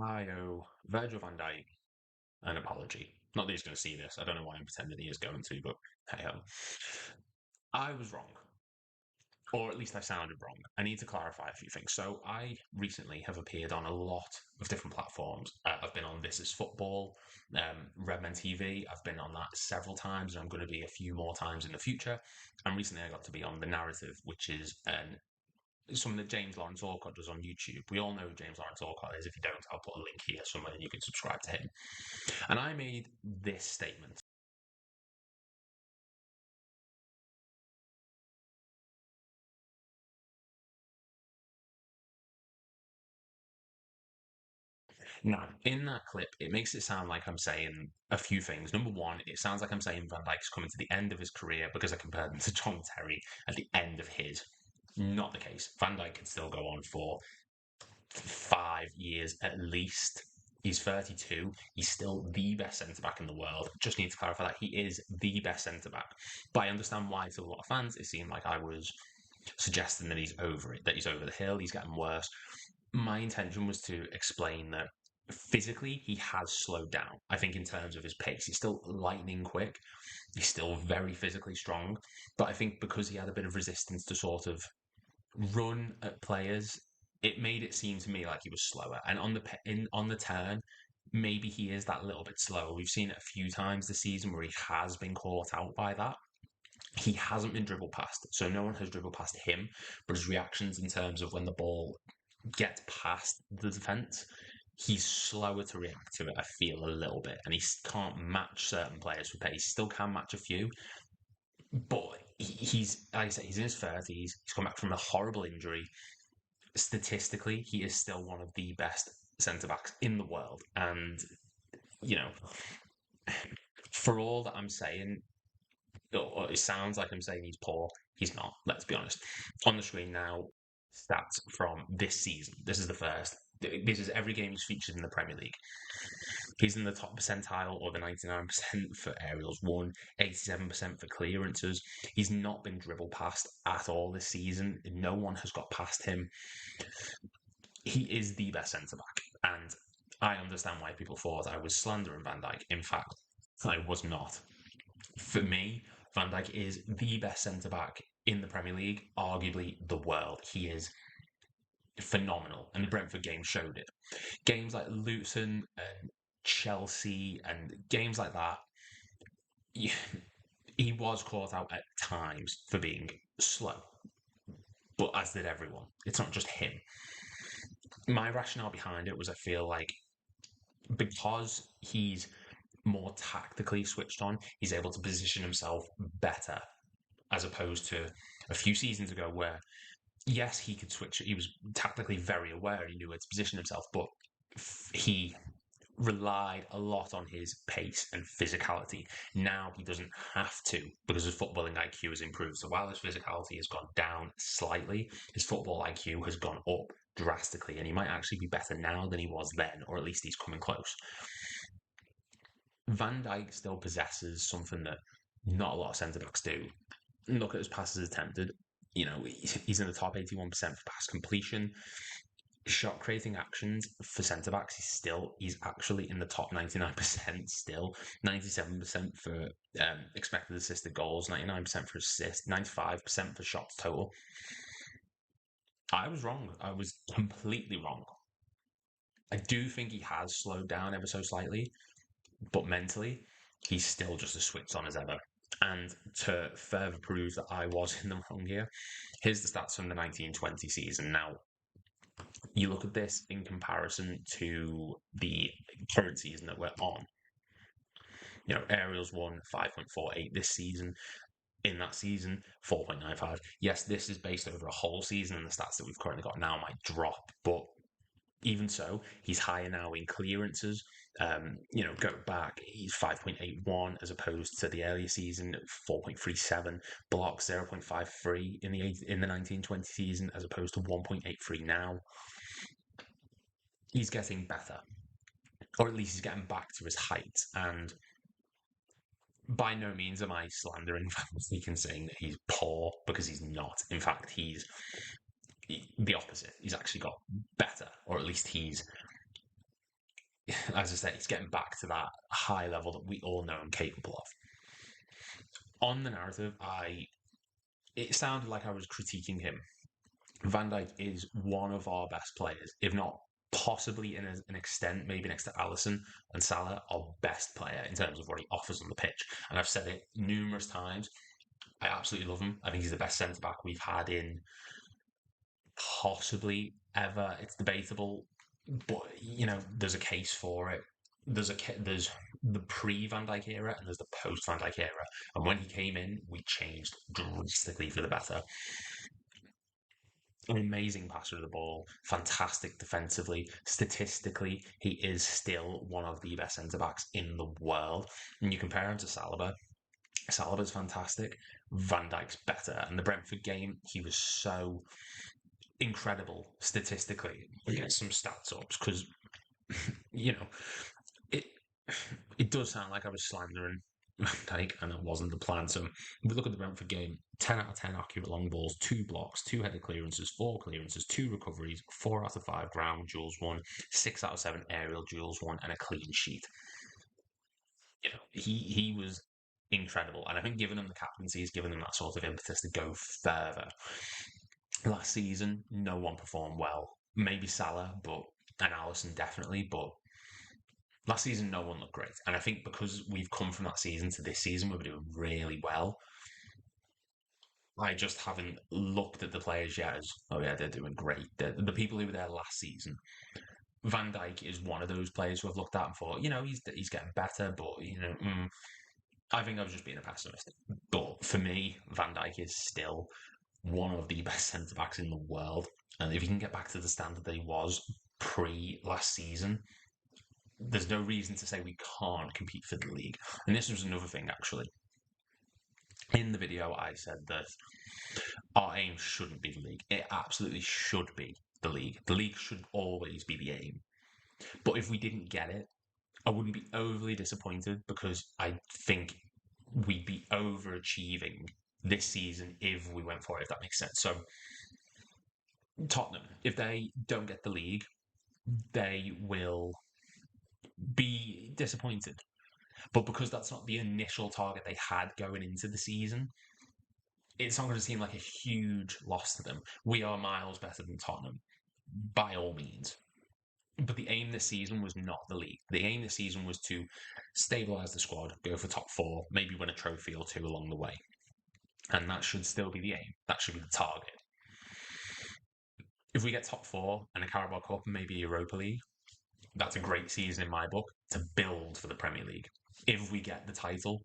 I owe Virgil van Dijk an apology. Not that he's going to see this. I don't know why I'm pretending he is going to, but hey ho. I was wrong, or at least I sounded wrong. I need to clarify a few things. So I recently have appeared on a lot of different platforms. I've been on This Is Football, Redmen TV. I've been on that several times, and I'm going to be a few more times in the future. And recently, I got to be on The Narrative, which is something that James Lawrence Orcott does on YouTube. We all know who James Lawrence Orcott is. If you don't, I'll put a link here somewhere and you can subscribe to him. And I made this statement. Now, in that clip, it makes it sound like I'm saying a few things. Number one, it sounds like I'm saying Van Dijk's coming to the end of his career because I compared him to John Terry at the end of his. Not the case. Van Dijk could still go on for 5 years at least. He's 32. He's still the best centre back in the world. Just need to clarify that he is the best centre back. But I understand why to a lot of fans it seemed like I was suggesting that he's over it, that he's over the hill, he's getting worse. My intention was to explain that physically he has slowed down. I think in terms of his pace, he's still lightning quick. He's still very physically strong. But I think because he had a bit of resistance to sort of run at players, it made it seem to me like he was slower. And on the turn, maybe he is that little bit slower. We've seen it a few times this season where he has been caught out by that. He hasn't been dribbled past, so no one has dribbled past him. But his reactions in terms of when the ball gets past the defense, he's slower to react to it. I feel a little bit, and he can't match certain players for pace. He still can match a few, but he's like I say, he's in his 30s. He's come back from a horrible injury. Statistically, he is still one of the best centre backs in the world, and you know, for all that I'm saying, or it sounds like I'm saying he's poor. He's not. Let's be honest. On the screen now, stats from this season. This is the first. This is every game he's featured in the Premier League. He's in the top percentile or the 99% for aerials won, 87% for clearances. He's not been dribbled past at all this season. No one has got past him. He is the best centre back. And I understand why people thought I was slandering Van Dijk. In fact, I was not. For me, Van Dijk is the best centre back in the Premier League, arguably the world. He is phenomenal, and the Brentford game showed it. Games like Luton and Chelsea and games like that, he was caught out at times for being slow, but as did everyone. It's not just him. My rationale behind it was I feel like because he's more tactically switched on, he's able to position himself better as opposed to a few seasons ago where yes, he could switch. He was tactically very aware. He knew where to position himself, but he relied a lot on his pace and physicality. Now he doesn't have to because his footballing IQ has improved. So while his physicality has gone down slightly, his football IQ has gone up drastically, and he might actually be better now than he was then, or at least he's coming close. Van Dijk still possesses something that not a lot of centre backs do. Look at his passes attempted. He's in the top 81% for pass completion. Shot creating actions for centre backs, he's actually in the top 99% still. 97% for expected assisted goals, 99% for assists, 95% for shots total. I was wrong. I was completely wrong. I do think he has slowed down ever so slightly, but mentally, he's still just as switched on as ever. And to further prove that I was in the wrong here, here's the stats from the 1920 season. Now, you look at this in comparison to the current season that we're on. Aerials won 5.48 this season. In that season, 4.95. Yes, this is based over a whole season, and the stats that we've currently got now might drop, but even so, he's higher now in clearances. Go back, he's 5.81 as opposed to the earlier season, 4.37. Blocks 0.53 in the 1920 season as opposed to 1.83 now. He's getting better, or at least he's getting back to his height. And by no means am I slandering Van Dijk and saying that he's poor, because he's not. In fact, he's the opposite. He's actually got better, or at least he's as I said, he's getting back to that high level that we all know him capable of. On the narrative, it sounded like I was critiquing him. Van Dijk is one of our best players, if not possibly in an extent, maybe next to Alisson and Salah, our best player in terms of what he offers on the pitch. And I've said it numerous times. I absolutely love him. I think he's the best centre back we've had in possibly ever. It's debatable, but there's a case for it. There's the pre Van Dijk era and there's the post Van Dijk era. And when he came in, we changed drastically for the better. An amazing passer of the ball, fantastic defensively. Statistically, he is still one of the best centre backs in the world. And you compare him to Saliba. Saliba's fantastic. Van Dijk's better. And the Brentford game, he was so incredible statistically. We'll get some stats up because it it does sound like I was slandering Van Dijk, and it wasn't the plan. So if we look at the Brentford game, 10 out of 10 accurate long balls, 2 blocks, 2 headed clearances, 4 clearances, 2 recoveries, 4 out of 5 ground duels won, 6 out of 7 aerial duels won, and a clean sheet. He was incredible, and I think giving him the captaincy has given him that sort of impetus to go further. Last season, no one performed well. Maybe Salah, and Alisson definitely, but last season no one looked great. And I think because we've come from that season to this season, we're doing really well. I just haven't looked at the players yet as, oh yeah, they're doing great. The people who were there last season. Van Dijk is one of those players who I've looked at and thought, he's getting better, but I think I was just being a pessimist. But for me, Van Dijk is still one of the best centre backs in the world, and if he can get back to the standard that he was pre last season, there's no reason to say we can't compete for the league. And this was another thing, actually. In the video, I said that our aim shouldn't be the league. It absolutely should be the league. The league should always be the aim. But if we didn't get it, I wouldn't be overly disappointed because I think we'd be overachieving this season if we went for it, if that makes sense. So, Tottenham, if they don't get the league, they will be disappointed. But because that's not the initial target they had going into the season, it's not going to seem like a huge loss to them. We are miles better than Tottenham, by all means. But the aim this season was not the league. The aim this season was to stabilise the squad, go for top 4, maybe win a trophy or 2 along the way. And that should still be the aim. That should be the target. If we get top 4 and a Carabao Cup and maybe a Europa League, that's a great season in my book to build for the Premier League. If we get the title,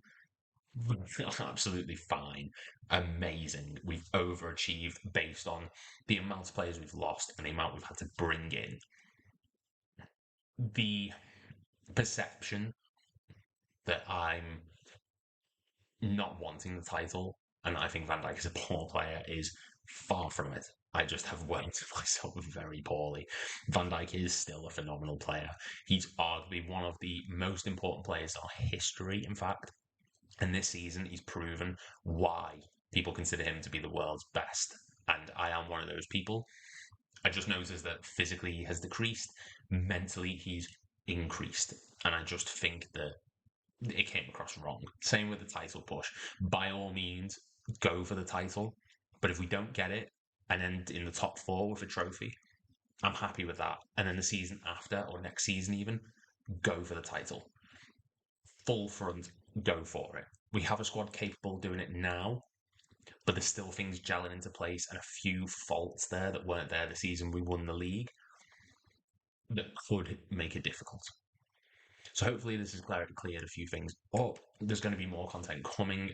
absolutely fine. Amazing. We've overachieved based on the amount of players we've lost and the amount we've had to bring in. The perception that I'm not wanting the title and I think Van Dijk is a poor player is far from it. I just have worked myself very poorly. Van Dijk is still a phenomenal player. He's arguably one of the most important players in our history, in fact. And this season, he's proven why people consider him to be the world's best. And I am one of those people. I just noticed that physically he has decreased, mentally he's increased. And I just think that it came across wrong. Same with the title push. By all means, go for the title. But if we don't get it and end in the top 4 with a trophy, I'm happy with that. And then the season after, or next season even, go for the title. Full front, go for it. We have a squad capable of doing it now, but there's still things gelling into place and a few faults there that weren't there the season we won the league that could make it difficult. So hopefully this has cleared a few things up. There's going to be more content coming.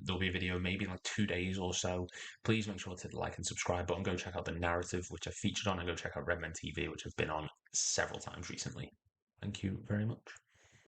There'll be a video maybe in like 2 days or so. Please make sure to hit the like and subscribe button. Go check out the narrative, which I've featured on, and go check out Redmen TV, which I've been on several times recently. Thank you very much.